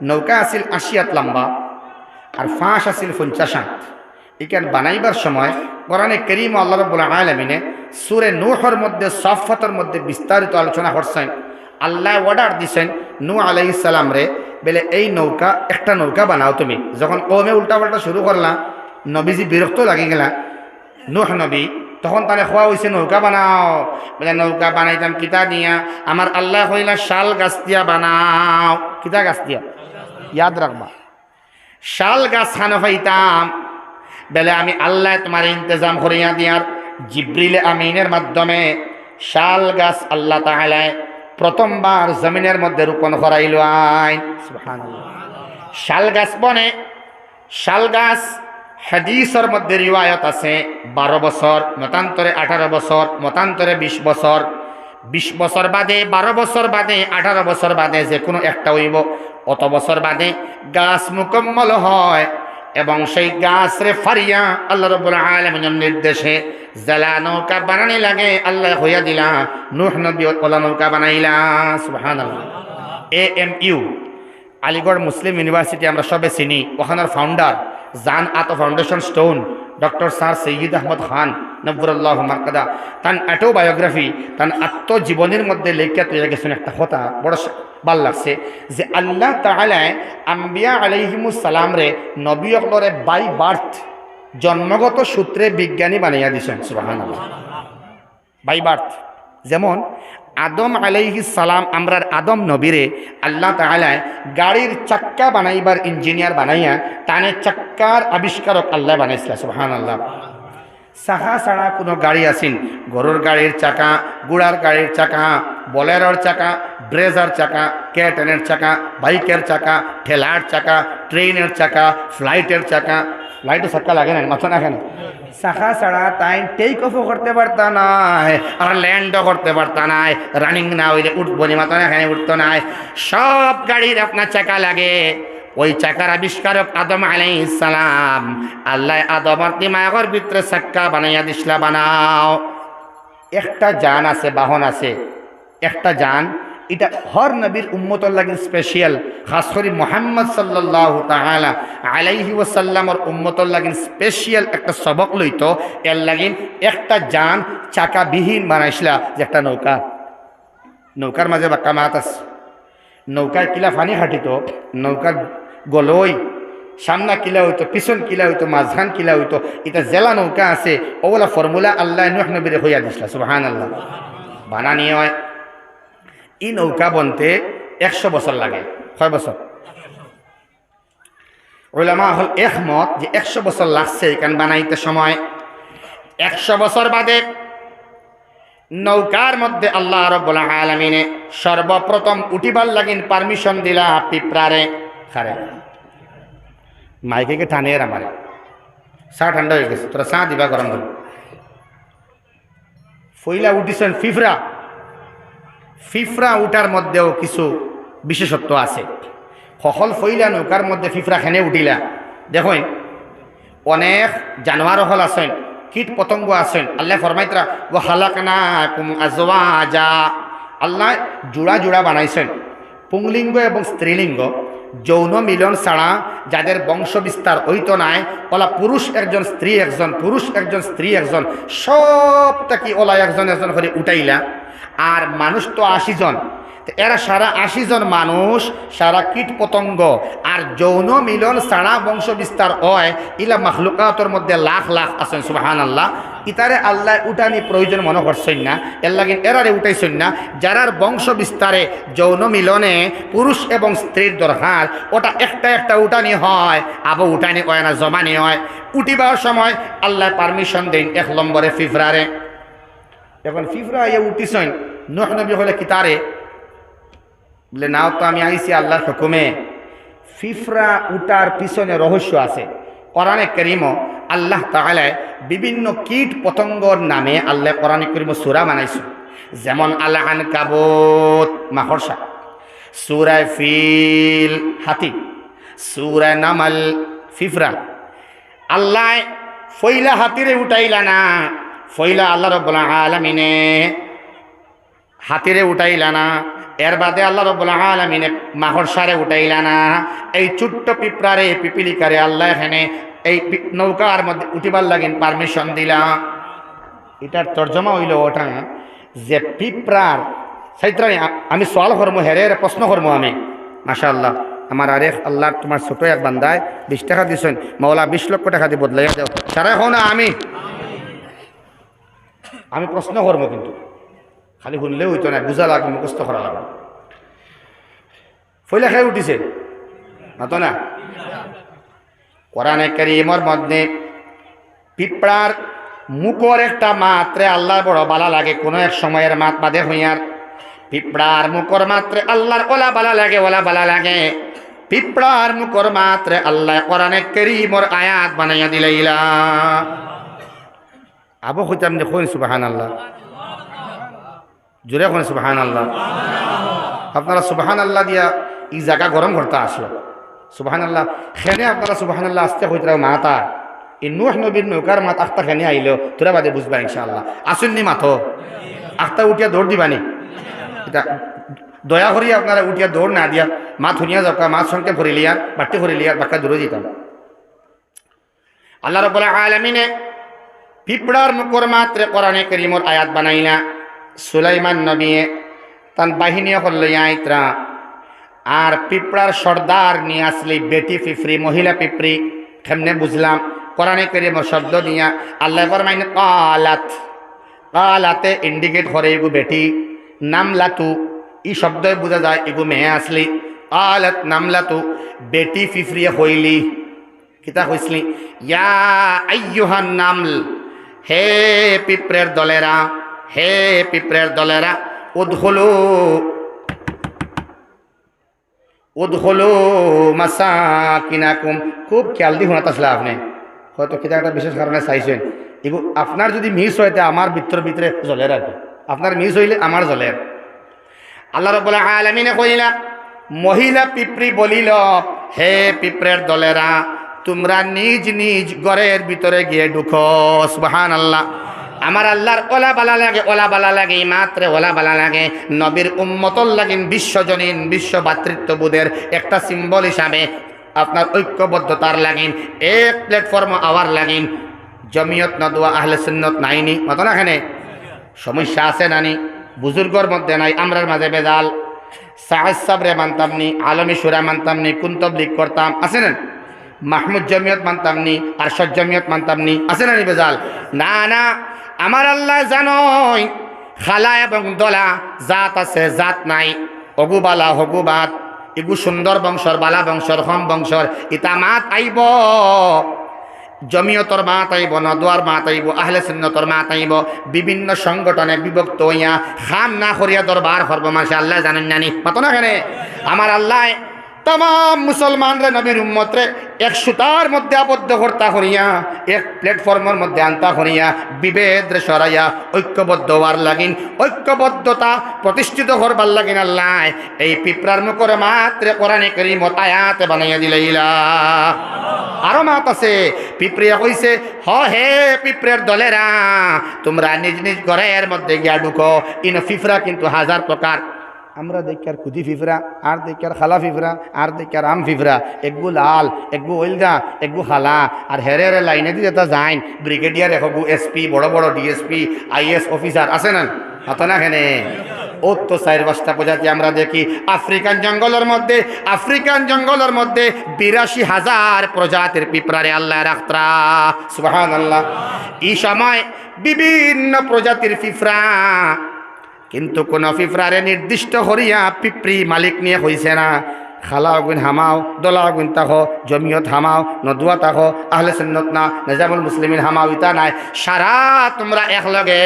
নৌকা আছিল ৮০ লম্বা আর ফাঁস আছিল ৫০। এখান বানাইবার সময় কোরআনে কারীম আল্লাহ রাব্বুল আলামিনে সূরা নূহের মধ্যে সাফফাতের মধ্যে বিস্তারিত আলোচনা করছেন। আল্লাহ অর্ডার দিছেন নূহ আলাইহিস সালাম রে, বলে এই নৌকা একটা নৌকা বানাও তুমি। যখন কওমে উল্টাপাল্টা শুরু করলা, নবীজি বিরক্ত লাগি গেলা নূহ নবী, তখন তারে খোয়া হয়েছে নৌকা বানাও। বলে নৌকা বানাইতাম কিতা দিয়া? আমার আল্লাহ কইলা শাল গাছ দিয়া বানাও। কিতা গাছ দিয়া? ইয়াদ রাখবা, শাল গাছ খানো পাইতাম। বলে আমি আল্লাহ তোমার ইন্তজাম করিয়া দিয়ার জিব্রিল আমিনের মাধ্যমে শাল গাছ আল্লাহ তাআলা প্রথমবার জমিনের মধ্যে রোপণ করাইল। আইন সুবহানাল্লাহ। শাল গাছ বনে, শাল গাছ হাদিসের মধ্যে রিওয়ায়ত আছে 12 বছর, মতান্তরে 18 বছর, মতান্তরে 20 বছর। 20 বছর বাদে, 12 বছর বাদে, 18 বছর বাদে যে কোনো একটা হইব। অত বছর বাদে গাছ মুকম্মল হয় এবং সেই গাছরে ফারিয়া আল্লাহ রাব্বুল আলামিনের নির্দেশে জালা নৌকা বানানি লাগে। আল্লাহ হইয়া দিলা নূহ নবী ওলা নৌকা বানাইলা। সুবহানাল্লাহ। AMU আলিগড় মুসলিম ইউনিভার্সিটি আমরা সবে চিনি, ওখানের ফাউন্ডার জান আত foundation stone doctor sir Syed Ahmad Khan নব্বরুল্লাহ মারকাদা তান অটোবায়োগ্রাফি, তান আত্মজীবনীর মধ্যে লেখা তৈরি গেছেন একটা কথা বড় ভাল লাগছে যে আল্লাহ তাআলা আম্বিয়া আলাইহিমুস সালাম রে নবী অকলরে বাই বার্থ জন্মগত সূত্রে বিজ্ঞানী বানাইয়া দিয়েছেন। সুবহানাল্লাহ। By birth. যেমন আদম আলাইহিস সালাম, আমরার আদম নবীরে আল্লাহ তাআলা গাড়ির চাক্কা বানাইবার ইঞ্জিনিয়ার বানাইয়া টানে চাক্কার আবিষ্কারক আল্লাহ বানাইছিল। সুবহানাল্লাহ। চাকা ছাড়া কোনো গাড়ি আসিন, গরুর গাড়ির চাকা, গুড়ার গাড়ির চাকা, বলেরোর চাকা, ব্রেজার চাকা, ক্যাটেনের চাকা, বাইকের চাকা, ঠেলার চাকা, ট্রেনের চাকা, ফ্লাইটের চাকা। ফ্লাইটে চাক্কা লাগে না, মাথা না কেন? চাকা ছাড়া তাই টেক অফও করতে পারতা নাই আর ল্যান্ডও করতে পারতা নাই। রানিং না হইলে উঠবো নি, মাথা না এখানে উঠতো নাই। সব গাড়ির আপনার চাকা লাগে। ওই চাকার আবিষ্কারক আদম আলাইহিস সালাম। আল্লাহ আদমের দিমাগের ভিতরে চাক্কা বানাইয়া দিসলা, বানাও। একটা জান আছে, বাহন আছে, একটা জান। এটা হর নবীর উম্মতর লাগিন স্পেশাল, খাস করে মুহাম্মদ সাল্লাল্লাহু তাআলা আলাইহি ওয়াসাল্লামর উম্মতর লাগিন স্পেশাল একটা সবক লইতো। এর লাগিন একটা জান চাকাবিহীন বানাইছিলা, যে একটা নৌকা। নৌকার মাঝে বাক্কা মাত আছে। নৌকায় কিলা ফানি হাঁটিত, নৌকার গলই সামনা কিলা হইতো, পিছন কিলা হইতো, মাঝখান কিলা হইতো। এটা জেলা নৌকা আছে, ওগুলা ফর্মুলা আল্লাহ নূহ নবীরে হইয়া দিছিলা। সুবহানাল্লাহ। বানানি হয়। এই নৌকা বনতে 100 বছর লাগে। কয় বছর? উলামা হল একমত যে 100 বছর লাগছে এখান বানাইতে সময়। 100 বছর বাদে নৌকার মধ্যে আল্লাহ রাব্বুল আলামিনে সর্বপ্রথম উঠিবার লাগিন পারমিশন দিলা পিঁপড়ারে। খারে মাইকে টানে আমারে, চা ঠান্ডা হয়ে গেছে, তোরা চা দিবা গরম করে। ফইলা উঠিছেন ফিফরা। ফিফরা উঠার মধ্যেও কিছু বিশেষত্ব আছে। সকল ফইলা নৌকার মধ্যে ফিফরা খেনে উঠিলা। দেখুন অনেক জানোয়ার হল আছেন, কীট পতঙ্গ আছেন। আল্লাহ ফরমাইতরা ওয়া খালাকনাকুম আজওয়াজা। আল্লাহ জোড়া জোড়া বানাইছেন, পুংলিঙ্গ এবং স্ত্রীলিঙ্গ। যৌন মিলন ছাড়া যাদের বংশ বিস্তার হইতো নাই, ওলা পুরুষ একজন, স্ত্রী একজন, পুরুষ একজন, স্ত্রী একজন, সবটাকে ওলা একজন একজন করে উঠাইলা। আর মানুষ তো 80 জন, এরা সারা 80 জন মানুষ, সারা কীট পতঙ্গ আর যৌন মিলন ছাড়া বংশ বিস্তার হয়। ইলা মাখলুকাতের মধ্যে লাখ লাখ আছেন। সুবহানাল্লাহ। ইতারে আল্লাহ উঠানি প্রয়োজন মনে করছেন না, এর লাগিন এরারে উঠাইছেন না। যারার বংশ বিস্তারে যৌন মিলনে পুরুষ এবং স্ত্রীর দরকার, ওটা একটা একটা উঠানি হয়, আবার উঠানি হয় না, জমানি হয়। উঠিবার সময় আল্লাহ পারমিশন দেন 1 নম্বরে ফিফরারে। এখন ফিফরা ইয়ে উঠিছেন, নূহ নবী হলে কি তারে বলে নাও তো আমি আইছি আল্লাহর হুকুমে। ফিফরা উঠার পিছনে রহস্য আছে। কোরআনে কারীম আল্লাহ তাআলা বিভিন্ন কীট পতঙ্গর নামে আল্লাহ কোরআনে কারীম সূরা বানাইছে। যেমন আল আনকাবুত মাকড়সা, সূরা ফিল হাতি, সূরা নামল ফিফরা। আল্লাহ ফইলা হাতিরে উঠাইলা না, ফইলা আল্লাহ রাব্বুল আলামিনে হাতিরে উঠাইলা না। এর বাদে আল্লাহ রাব্বুল আলামিনে মাহশারে উঠাইলা না, এই ছোট্ট পিঁপড়ারে পিপিলিকারে আল্লাহ এখানে এই নৌকার মধ্যে উঠিবার লাগিন পারমিশন দিলা। এটার তর্জমা হইল ওটা যে পিঁপড়ার সাইত্রা আমি সোয়াল করবো, হেরে প্রশ্ন করবো আমি। মাশাআল্লাহ, আমার আরেক আল্লাহ তোমার ছোট এক বান্দায় 20 টাকা দিছেন, মাওলা 20 লক্ষ টাকা দিয়ে বদলাইয়া দাও। সারা হো না আমি প্রশ্ন করবো, কিন্তু খালি শুনলেও হইতো না, বুঝা লাগবে, মুখস্থ করা লাগবে। ফইলা খাই উঠিছে না তো না। কোরআনে কারীমের মধ্যে পিঁপড়ার মুখর একটা মাত্রে আল্লাহর বড় বালা লাগে, কোনো এক সময়ের মাত বাদে হইয়ার পিঁপড়ার মুখর মাত্রে আল্লাহর ওলা বালা লাগে, ওলা বালা লাগে। পিঁপড়ার মুখর মাত্রে আল্লাহ কোরআনে কারীমের আয়াত বানাইয়া দিলাইলা। আবু হইতাম যে কইন সুবহানাল্লাহ, জোরে কোন সুবহানাল্লাহ। আপনারা সুবহানাল্লাহ দিয়া এই জায়গা গরম করতে আসলো। সুবহানাল্লাহ খেনে আপনারা সুবহানাল্লাহ আসতে হইতে মাতা এই নূহ নবীর নৌকার মাত আখতা খেনে আইলো, তোরা বাদে বুঝবা ইনশাআল্লাহ। আসুননি মাথো আখতা উঠিয়া দৌড় দিবানি, এটা দয়া করি আপনারা উঠিয়া দৌড় না দিয়া মা ধুনিয়া যাক, মাছ সঙ্গে ভরি লিয়ার বাটি ভরি লিয়ার বাক্কা দূরে যেতাম। আল্লাহ রাব্বুল আলামিনে পিঁপড়ার মুখর মাত্রে কোরআনে কারীমের আয়াত বানাইলা। সুলাইমান নবীয়ে তান বাহিনী হল্লইয়া আইত্রা আর পিঁপড়ার সর্দার নিয়ে আসলি বেটি পিঁপড়ি, মহিলা পিঁপড়ি। কেমনে বুঝলাম? কোরআনে কারীমের শব্দ দিয়া আল্লাহ ফরমাইন কালাত, কালাতে ইন্ডিকেট করে এগু বেটি, নামলাতু ই শব্দই বোঝা যায় এগু মেয়ে আসলি। কালাত নামলাতু বেটি পিঁপড়ি হইলি, কিতা হইসলি? ইয়া আইয়ুহান নামল, হে পিঁপড়ের দলেরা, হে পিঁপড়ের দলেরা, উদখুলু উদখুলু মাসাকিনাকুম। খুব খেয়াল দিয়ে শোনাতে আসলে আপনি, হয়তো কিতা একটা বিশেষ কারণে চাইছেন। এগুলো আপনার যদি মিস হইতে আমার ভিতরে জ্বলের আর কি, আপনার মিস হইলে আমার জ্বলের। আল্লাহ রাব্বুল আলামিনে কইলা মহিলা পিঁপড়ি বলিল, হে পিঁপড়ের দলেরা, তোমরা নিজ নিজ ঘরের ভিতরে গিয়ে ঢুকো। সুবহানাল্লাহ। আমার আল্লাহর ওলা বালা লাগে, ওলা বালা লাগে, মাত্র ওলা বালা লাগে। নবীর উম্মতর লাগিন বিশ্বজনীন বিশ্ব ভাতৃত্ববোধের একটা সিম্বল হিসাবে আপনার ঐক্যবদ্ধতার লাগিন এক প্ল্যাটফর্ম আওয়ার লাগিন জমিয়ত নদওয়া আহলে সুন্নাত নাইনি মত না। এখানে সমস্যা আছে নানি? বুজুর্গর মধ্যে নাই, আমরার মাঝে বেজাল। সাহেদ সাবরে মানতাম নি, আলমী সুরা মানতাম নি, কোন তবলিগ করতাম, আছে না? মাহমুদ জমিয়ত মানতাম নি, আরশদ জমিয়ত মানতাম নি, আছে না নি বেজাল? না না, আমার আল্লাহ জানোই খালা এবং দলা, জাত আছে জাত নাই, অগু বালা হগু বাত, এগু সুন্দর বংশর, বালা বংশর, হম বংশর, ইতা মাত আইব, জমিয়তর মাত আইব, নদওয়ার মাত আইব, আহলে সুন্নতর মাত আইব, বিভিন্ন সংগঠনে বিভক্ত হইয়া খাম না করিয়া দরবার করবো। মাশাআল্লাহ জানেন জানি মত না। কেন আমার আল্লাহ तमाम मुसलमानरे नबीर उम्मतरे एक सुतार मध्य आबद्ध करता करिया एक प्लेटफर्मर मध्य आनता करिया विभेद सराइया ऐक्यबद्ध हওয়ার লাগিন ऐक्यबद्धता प्रतिष्ठित करबार লাগিन आल्लाह এই পিঁপড়ার মুখরে মাত্র কোরআনে কারীমত আয়াত বানাইয়া দিলাইলা। আরো মাত আছে, পিঁপড়িয়া কইছে হ হে পিঁপড়ের দলেরা তোমরা নিজ নিজ ঘরের মধ্যে গিয়া ঢুকো। ইন পিঁপড়া কিন্তু হাজার প্রকার। আমরা দেখি আর কুদি ফিফরা, আর দেখি আর খালা ফিফরা, আর দেখি আর আম ফিফরা, একগু লাল, একগু ওইলগা, একগু খালা। আর হেরে লাইনে দিয়ে যেটা যাইন ব্রিগেডিয়ার, একগু এসপি, বড় বড় ডিএসপি, আইএস অফিসার আছে না হাত না। এখানে ও তো 4-5টা প্রজাতি আমরা দেখি। আফ্রিকান জঙ্গলের মধ্যে 82,000 প্রজাতির পিঁপড়ারে আল্লাহ রাখতরা। সুবহানাল্লাহ। এই সময় বিভিন্ন প্রজাতির পিঁপড়া, কিন্তু কোন পিঁপড়ারে নির্দিষ্ট করিয়া পিঁপড়ি মালিক নিয়ে হইছে না। খালা গুণ হামাও, দলা গুণ তাকো, জমিয়ত হামাও, নদুয়া তাকো, আহলে সুন্নাত না, নিজামুল মুসলিমিন হামাও, ইতা নাই। সারা তোমরা একলগে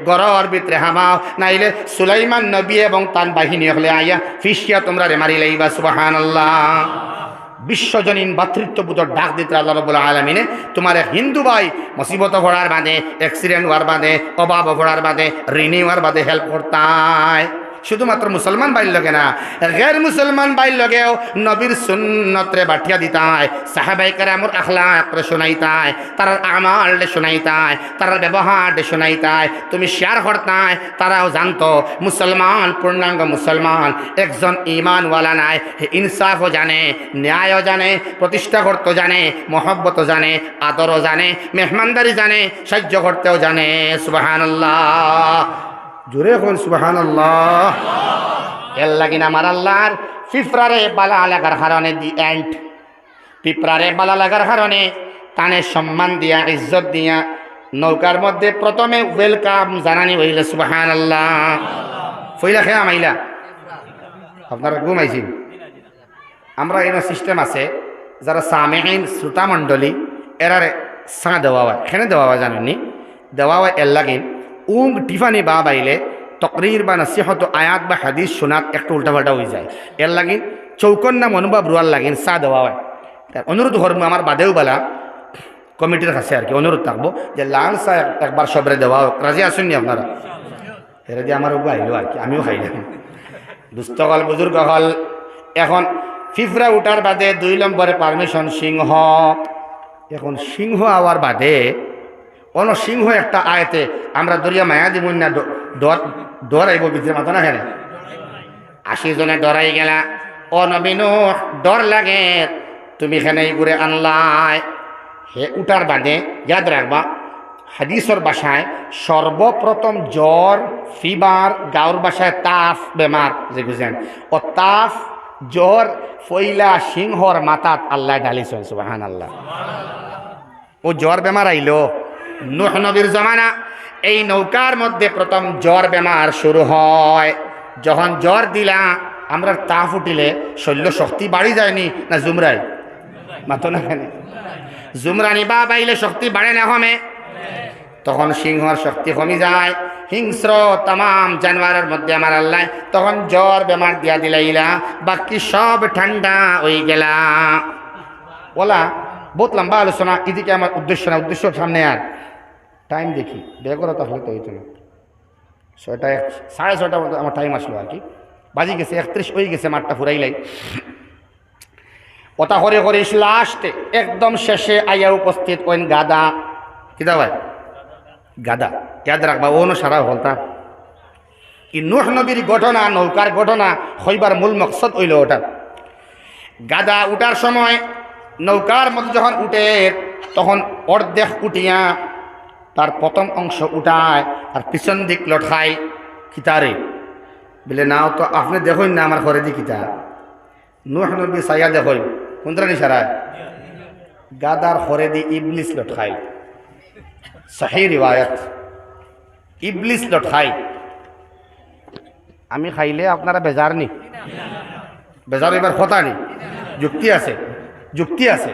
গড়র ভিতরে হামাও, নাইলে সুলাইমান নবী এবং তান বাহিনী হলে আইয়া ফিসিয়া তোমরা রে মারি লাইবা। সুবহানাল্লাহ। বিশ্বজনীন ভাতৃত্ববোধর ডাক দিতে আল্লাহ রাব্বুল আলামিনে তোমার হিন্দু ভাই মুসিবত ভরার বাদে, অ্যাক্সিডেন্ট হওয়ার বাদে, অভাব ভরার বাদে, ঋণী হওয়ার বাদে হেল্প করতায়। শুধুমাত্র মুসলমান বাইর লগে না, গের মুসলমান বাইর লগেও নবীর সুন্নতরে বাঠিয়া দিতায়, সাহাবাই কেরামর আখলাক রে শোনাইতায়, তার আমাল রে শোনাইতায়, তার ব্যবহার রে শোনাইতায়, তুমি শেয়ার করতায়, তারাও জানতো মুসলমান পূর্ণাঙ্গ মুসলমান একজন ঈমানওয়ালা নাই, হে ইনসাফও জানে, ন্যায়ও জানে, প্রতিষ্ঠা করতে জানে, মহব্বতও জানে, আদরও জানে, মেহমানদারি জানে, সাহায্য করতেও জানে। সুবহানাল্লাহ, জোরে কোন সুবহানাল্লাহ। এর লাগিন আমার আল্লাহর পিঁপড়ারে বালা লাগার কারণে দি এন্ড, পিঁপড়ারে বালা লাগার কারণে তানে সম্মান দিয়া ইজ্জত দিয়া নৌকার মধ্যে প্রথমে ওয়েলকাম জানানি হইলে সুবহানাল্লাহ। ফইলা খেয়া মাইলা আপনারা ঘুমাইছেন। আমরা এর সিস্টেম আছে, যারা সামেইন শ্রোতা মণ্ডলী এরারে সা দেওয়া হয়, এখানে দেওয়া হয় জানেননি, দেওয়া হয় এর লাগিন টিফানি বা বাইলে তকরির বা নসিহত আয়াত বা হাদিস শোনাত একটু উল্টাপাল্টা হয়ে যায়, এর লাগিন চৌকন নাম অনুভব রুয়ার লাগিন চা দেওয়া হয়। অনুরোধ করবো আমার বাদেও বেলা কমিটির কাছে আর কি অনুরোধ থাকবো যে লাল চা একবার সবরে দেওয়া হোক, রাজি আসুননি আপনারা? এরা দিয়ে আমার ওগু আইলো আর কি, আমিও খাইলাম। দুস্থ হল বুজুর্গ হল, এখন ফিফরা উঠার বাদে 2 নম্বরে পারমিশন সিংহ। এখন সিংহ আওয়ার বাদে সিংহ একটা আয়তে আমরা দরিয়া মায়া দিব না, ডরাইব বিদ্রে মাথা না খেলে 80 জনে ডরাই গেলা। নবী নূহ ডর লাগে, তুমি এখানে ঘুরে আনলাই। হে উঠার বাদে ইয়াদ রাখবা, হাদিসর বাসায় সর্বপ্রথম জ্বর ফিবার, গাঁর বাসায় তাফ বেমার যে বুঝেন, ও তাফ জ্বর ফইলা সিংহর মাথাত আল্লাহ ঢালিছেন সুবহানাল্লাহ। ও জ্বর বেমার আইলো নূহ নবীর জমানা, এই নৌকার মধ্যে প্রথম জ্বর বেমার শুরু হয়। যখন জ্বর দিলা আমরা তাফ উঠিলে শৈল্য শক্তি বাড়ি যায়নি না জুমরাই মাতো না কেন? জুমরানি বা বাইলে শক্তি বাড়ে না কমে? তখন সিংহর শক্তি কমে যায়। হিংস্র তাম জানোয়ারের মধ্যে আমার আল্লাহ তখন জ্বর বেমার দিয়া দিলাইলা, বাকি সব ঠান্ডা হয়ে গেলা। বলা বহুত লম্বা আলোচনা, এদিকে আমার উদ্দেশ্য না, উদ্দেশ্য সামনে। আর টাইম দেখি বেগরত আসলে তো হইতো না, 6টা 6:30 মতো আমার টাইম আসলো আর কি, বাজি গেছে 31 হয়ে গেছে, মাঠটা ফুরাইলাই। ওটা করে করে লাস্টে একদম শেষে আইয়া উপস্থিত ওই গাদা। কিতা ভাই গাদা ইয়াদ রাখবা, ওনো সারা হলতা কি নূহ নবীর ঘটনা, নৌকার ঘটনা হইবার মূল মকসদ হইল ওটা। গাদা উঠার সময় নৌকার মধ্যে যখন উঠে তখন অর্ধেক উঠিয়া তার প্রথম অংশ উঠায় আর পিছন দিক লঠায়। কিতারে বলে নাও তো আপনি দেখুন না আমার ঘরে দি কিতা। নূহ নবী সাইয়া দেখুন কোনটা নিশারায় গাদার ঘরে দি ইবলিস লটখাই। সহি রিওয়ায়াত, ইবলিস লটখাই। আমি খাইলে আপনারা বেজার নি? বেজার এবার কথা নি, যুক্তি আছে, যুক্তি আছে।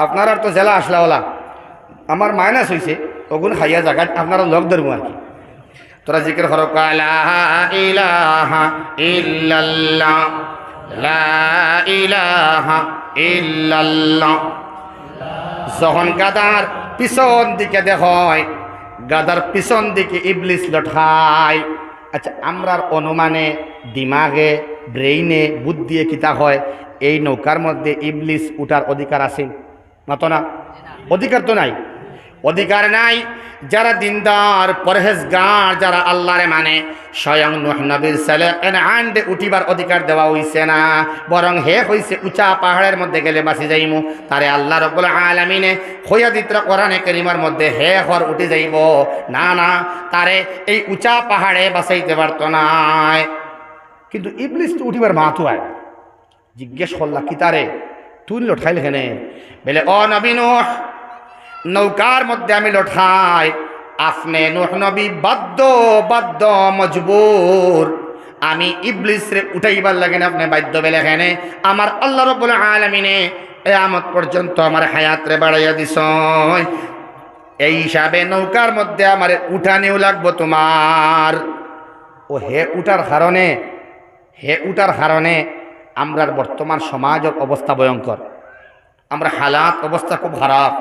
আপনারা তো জেলা আসলা ওলা আমার মাইনাস হয়েছে, ওগুন খাইয়া জায়গায় আপনারা লগ ধরবো আর কি। তোরা জিকির করো লা ইলাহা ইল্লাল্লাহ, লা ইলাহা ইল্লাল্লাহ। যখন গাদার পিছন দিকে দেখয়, গাদার পিছন দিকে ইবলিস লঠায়। আচ্ছা, আমরার অনুমানে দিমাগে ব্রেইনে বুদ্ধিয়ে কিতা হয়, এই নৌকার মধ্যে ইবলিস উঠার অধিকার আছে মাতো না? অধিকার তো নাই, অধিকার নাই। যারা দিনদার পরহেজগার, যারা আল্লাহরে মানে, স্বয়ং নূহ নবীর ছেলে এনআন্ডে উঠিবার অধিকার দেওয়া হইছে না, বরং হে হইছে উঁচা পাহাড়ের মধ্যে গেলে বাঁচি যাইমু। তারে আল্লাহ রাব্বুল আলামিনে খোয়া দিত্র কোরআনে কারীমের মধ্যে হে হর উঠে যাইব না, না তারে এই উঁচা পাহাড়ে বাঁচাইতে পারত না। কিন্তু ইবলিস তো উঠিবার মাথু হয়। জিজ্ঞেস করলা কি তারে তুই লঠাইল কেনে? বলে ও নবী নূহ, নৌকার মধ্যে আমি লঠাই, আপনি নূহ নবী বাধ্য মজবুর, আমি ইবলিস রে উঠাইবার লাগে না, আপনি বাধ্য বেলে এখানে আমার আল্লাহ রাব্বুল আলামিনে কিয়ামত পর্যন্ত আমার হায়াত রে বাড়াইয়া দিছ, এই হিসাবে নৌকার মধ্যে আমার উঠানেও লাগবো তোমার। ও হে উঠার কারণে আমরার বর্তমান সমাজের অবস্থা ভয়ঙ্কর, আমরা হালাত অবস্থা খুব খারাপ।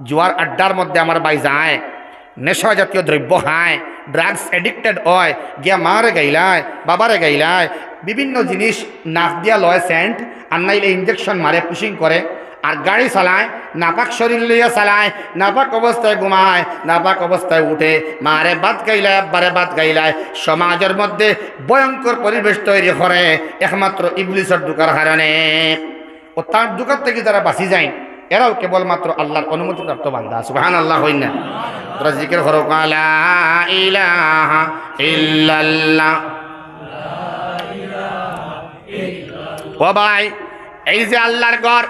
জুয়ার আড্ডার মধ্যে আমার বাই যায়, নেশা জাতীয় দ্রব্য খায়, ড্রাগস এডিক্টেড হয় গিয়া মারে গাইলায় বাবারে গাইলায় বিভিন্ন জিনিস নাক দিয়া লয় সেন্ট আর নাইলে ইঞ্জেকশন মারে পুশিং করে আর গাড়ি চালায় নাপাক শরীর লইয়া চালায় নাপাক অবস্থায় ঘুমায় নাপাক অবস্থায় উঠে মারে বাদ গাইলায় আব্বারে বাদ গাইলায় সমাজের মধ্যে ভয়ঙ্কর পরিবেশ তৈরি করে একমাত্র ইবলিসের ঢুকার কারণে ও তার ঢুকার থেকে যারা বাঁচি যায় এরাও কেবলমাত্র আল্লাহর অনুমতিপ্রাপ্ত বান্দা সুবহানাল্লাহ হই না তোরা জিকির করো লা ইলাহা ইল্লাল্লাহ ও ভাই এই যে আল্লাহর ঘর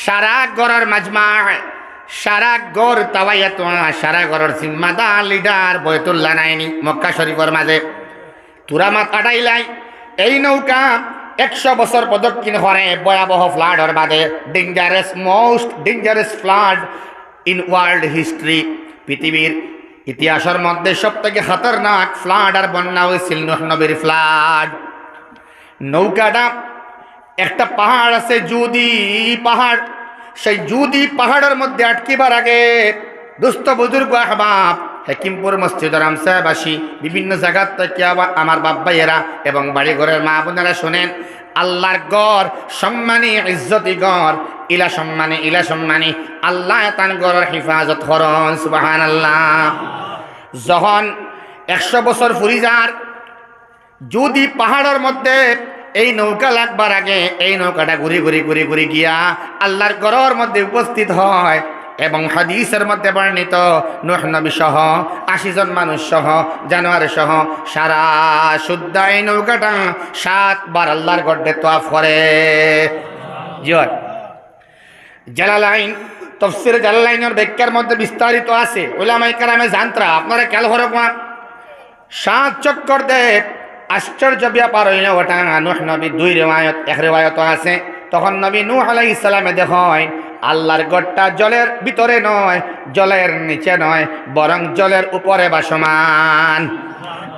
সারা ঘরের মাজমা সারা ঘর তাওয়াইয়াত সারা ঘরের জিম্মাদার লিডার বয়তুল্লাহ নাইনি মক্কা শরীফের মাঝে তুরা মাত আটাইলাই এই নৌকা 100 বছর প্রদক্ষিণ করে ভয়াবহ ফ্লাডের বাদে dangerous most dangerous flood in world history পৃথিবীর ইতিহাসের মধ্যে সবথেকে খতরনাক ফ্লাড আর বন্যা হয়েছিল নূহ নবীর ফ্লাড নৌকাটা একটা পাহাড় আছে জুদি পাহাড় সেই জুদি পাহাড়ের মধ্যে আটকিবার আগে দুস্থ বুজুর্গ আহবাব হাকিমপুর মসজিদের আমসাবাসী বিভিন্ন জায়গার থেকে আমার বাপ ভাইয়েরা এবং বাড়ি ঘরের মা বোনেরা শোনেন আল্লাহর গড় সম্মানী ইজ্জতি গড় ইলা সম্মানী আল্লাহ তান গড়ের হিফাজত করন সুবহানাল্লাহ যখন 100 বছর ফুরিজার যদি পাহাড়ের মধ্যে এই নৌকা লাগবার আগে এই নৌকাটা ঘুরি গিয়া আল্লাহর ঘরের মধ্যে উপস্থিত হয় এবং হাদিসের মধ্যে বর্ণিত নূহ নবী সহ 80 জন মানুষ সহ জানোয়ার সহ সারা শুদ্ধ এই নৌকাটা 7 বার আল্লাহর গড়ে তওয়াফ করে জয় জালালাইন তাফসীর জালালাইনের ব্যাখ্যার মধ্যে বিস্তারিত আছে উলামায়ে কেরামে জানত্রা আপনারা খেয়াল করবেন 7 চক্কর দেয় আশ্চর্য ব্যাপার হইল ওটা নূহ নবী 2 রিওয়ায়াত এক রিওয়ায়াত আছে তখন নবী নূহ আলাইহিস সালামে দেখেন আল্লাহর গড়টা জলের ভিতরে নয় জলের নিচে নয় বরং জলের উপরে ভাসমান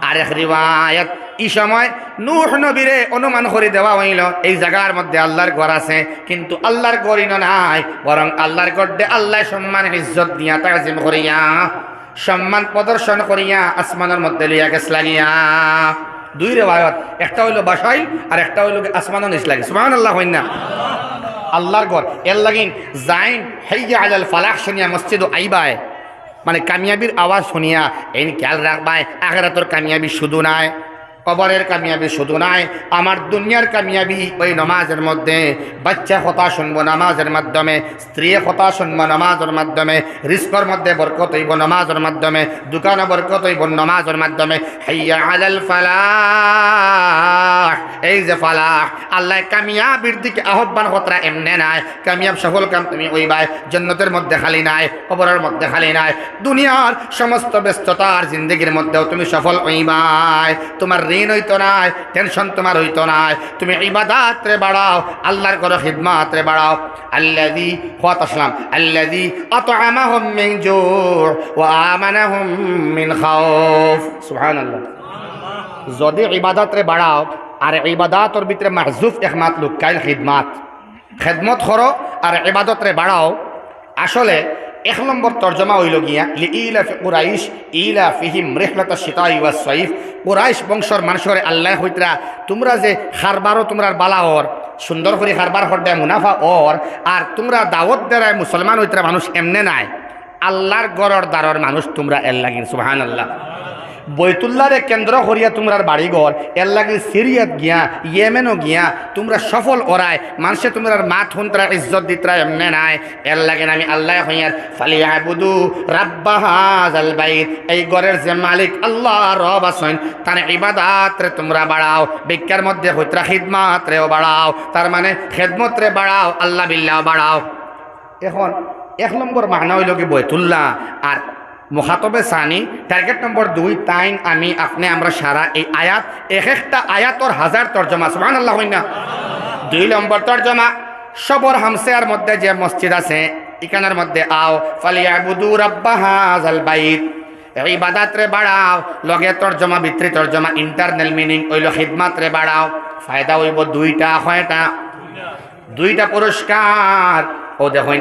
আর এক রিওয়ায়াত এই সময় নূহ নবীরে অনুমান করে দেওয়া হইল এই জায়গার মধ্যে আল্লাহর ঘর আছে কিন্তু আল্লাহর ঘরই নাই বরং আল্লাহর গড়ে আল্লাহ সম্মান ইজ্জত দিয়া তাজিম করিয়া সম্মান প্রদর্শন করিয়া আসমানের মধ্যে লিয়া গেছ লাগিয়া 2 রিওয়ায়াত একটা হইল বাসাইল আর একটা হইল আসমানের নিচ লাগে সুবহানাল্লাহ হই না আল্লাহর ঘর এর লাগিন জাইন হাইয়া আলাল ফালাহ শুনিয়া মসজিদ আইবায় মানে কামিয়াবির আওয়াজ শুনিয়া এই খেয়াল রাখবায় আখিরাতের কামিয়াবি শুধু নাই কবরের কামিয়াবি শুধু নাই আমার দুনিয়ার কামিয়াবি ওই নামাজের মধ্যে বাচ্চা কথা শুনবো নামাজের মাধ্যমে স্ত্রী কথা শুনবো নামাজের মাধ্যমে রিস্কর মধ্যে বরকত হইব নামাজের মাধ্যমে দোকানে বরকত হইব নামাজের মাধ্যমে হাইয়া আলাল ফালাহ এই যে ফালাহ আল্লাহ কামিয়াবির দিকে আহ্বান হতরা এমনে নাই কামিয়াব সফল কাম তুমি ওইবাই জান্নাতের মধ্যে খালি নাই কবরের মধ্যে খালি নাই দুনিয়ার সমস্ত ব্যস্ততার জিন্দেগির মধ্যেও তুমি সফল ওইবাই তোমার ঋণ হইতো নাই টেনশন তোমার হইতো নাই তুমি ইবাদত রে বাড়াও আল্লাহর ঘরে খিদমত রে বাড়াও আল্লাযী ওয়া তাসলাম আল্লাযী আত'আমাহুম মিন জু' ওয়া আমানাহুম মিন খাউফ সুবহানাল্লাহ যদি ইবাদত রে বাড়াও আর ইবাদতের ভিতরে মাহজুফ একমাত্র লুকাইল খিদমত করো আর ইবাদত রে বাড়াও আসলে 1 নম্বর তর্জমা হইল গিয়া লিইলাফি কুরাইশ ইলাফিহিম রিহলাতাশ শিতাই ওয়াস সাইফ কুরাইশ বংশর মানুষরে আল্লাহ হইতরা তোমরা যে খারবারও তোমরার বালাওর সুন্দর করে খারবার হরদে মুনাফা ওর আর তোমরা দাওয়াত দেরায় মুসলমান হইতরা মানুষ এমনে নাই আল্লাহর গড়র দারর মানুষ তোমরা এর লাগিন সুবহানাল্লাহ বৈতুল্লাহরে কেন্দ্র করিয়া তোমরার বাড়িঘর এর লাগে সিরিয়াত গিয়া ইয়েমেনও গিয়া তোমরা সফল ওরায় মানুষে তোমরার মাত হুন্তরা ইজ্জত দিতরা এমনে নাই এর লাগে আমি আল্লাহ হইয়ার ফালিয়াবুদু রাব্বা হাযাল বাইত এই ঘরের যে মালিক আল্লাহ রব আছেন তার ইবাদত রে তোমরা বাড়াও বিজ্ঞার মধ্যে হইতরা খিদমত রেও বাড়াও তার মানে খিদমত রে বাড়াও আল্লাহ বিল্লাহ বাড়াও এখন 1 নম্বর মানা হইল কি বৈতুল্লাহ আর মুখাতবে সানি টার্গেট নম্বর 2 তাইন আমি আপনি আমরা সারা এই আয়াত একটা আয়াতর 1000 তর্জমা সুবহানাল্লাহ হই না 2 নম্বর তর্জমা সবর হামসার মধ্যে যে মসজিদ আছে এখানের মধ্যে আও ফালিয়াবুদু রাব্বা হাযাল বাইত ইবাদত রে বাড়াও লগে তর্জমা ভিতরে তর্জমা ইন্টারনাল মিনিং হইল খিদমত রে বাড়াও ফায়দা হইব 2টা হয়টা 2টা পুরস্কার ও দেখুন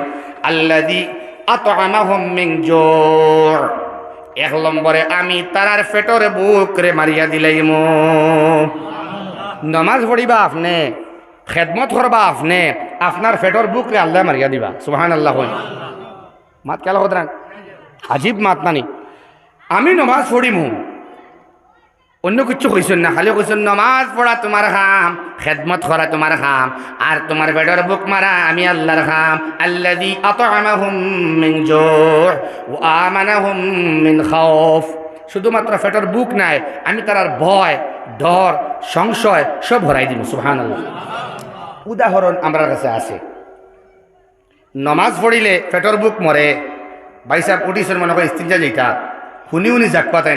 আল্লাযী আত'আমাহুম মিন জু' এক নম্বরে আমি তারার ফেটরে বুক রে মারিয়া দিলাইম। নমাজ পড়িবা আপনি, খেদমত করবা আপনি, আপনার ফেটর বুক রে আল্লাহ মারিয়া দিবা। সুবহানাল্লাহ। মাত কেলা কতরান আজীব মাত নানি। আমি নমাজ পড়িমু, অন্য কিছু কইছেন না, খালি কইছেন নমাজ পড়া তোমার কাম, খেদমত করা তোমার কাম, আর তোমার পেটের বুক মারা আমি আল্লাহর কাম। আল্লাযী আত'আমাহুম মিন জু' ওয়া আমানাহুম মিন খাউফ। শুধুমাত্র পেটের বুক নাই, আমি তার ভয়, ডর, সংশয় সব ভরাই দিব। সুবহানাল্লাহ। উদাহরণ আমার কাছে আছে। নমাজ পড়িলে পেটের বুক মরে, ভাই সাহেব উঠিছেন মনে করে ইস্তিনজা যেটা শুনি শুনি জাগ পাতায়